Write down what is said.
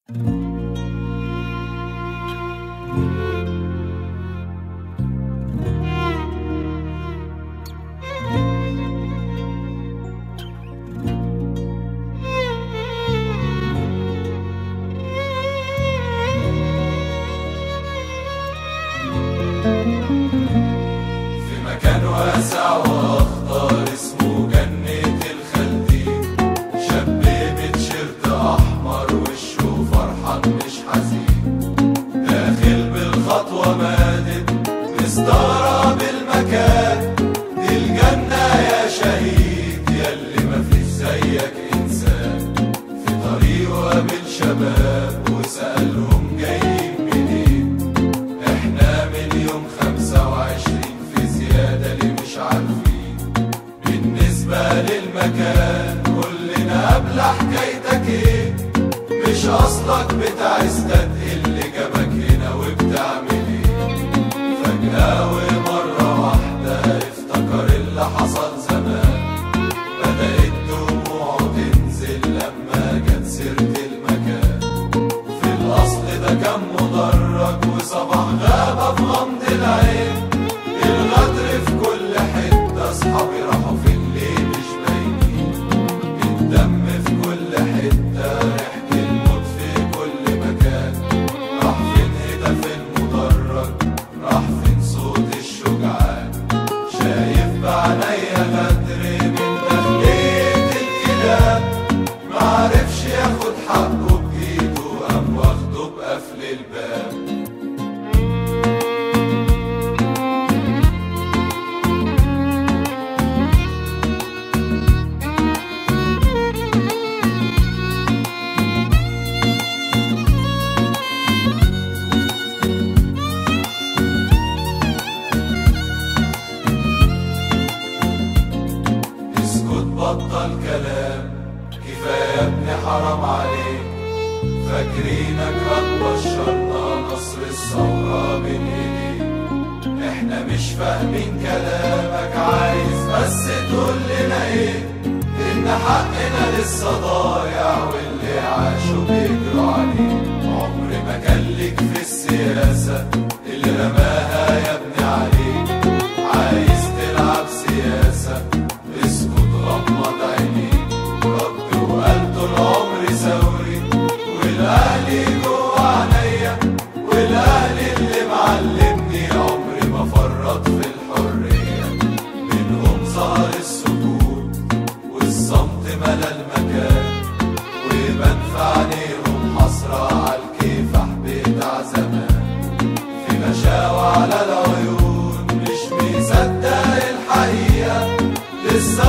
مكان واسع واخضر اسمه جنة الخلدين، شاب بتيشيرت احمر وشه فرحان مش حزين، داخل بالخطوة مادد مستغرب المكان، دي الجنة يا شهيد ياللي مفيش زيك انسان. في طريقه قابل شباب وسألهم جايين منين، احنا من يوم 25 اللي مش عارفين. بالنسبة للمكان كلنا قبل حكايتك ايه، مش اصلك بتاع استاد اللي جابك هنا وبتعمل ايه. فجأة ومرة واحدة افتكر اللي حصل زمان، بدأت دموعه تنزل لما جت سيرة المكان. في الاصل ده كان مدرج وصباح غابة في غمض العين، الغدر في كل حتة اصحابي راحوا فين ليه مش باينين، الدم في كل حتة ريحة الموت في كل مكان. راح فين هدف المدرج، راح فين صوت الشجعان، شايف بعينيا غدر من داخلية الكلاب، معرفش ياخد حقه بإيده قام واخده بقفل الباب. بطل كلام كفاية يا ابني حرام عليك، فاكرينك هتبشرنا نصر الثورة بين ايديك. احنا مش فاهمين كلامك، عايز بس تقول لنا ايه، ان حقنا لسه ضايع واللي عاشوا بيجروا عليه. عمر ما كان ليك في السياسة اللي رماها يا ابني عليك، عايز تلعب سياسة اسكت غمض عينيك. رد وقال طول عمري ثوري والاهلي جوا عينيا، والاهلي اللي معلمني عمري ما فرط في الحرية. منهم ظهر السكوت والصمت ملا المكان، ويبان في عينيهم حسرة عالكفاح بتاع زمان. في غشاوة على العيون مش مصدق الحقيقة، لسه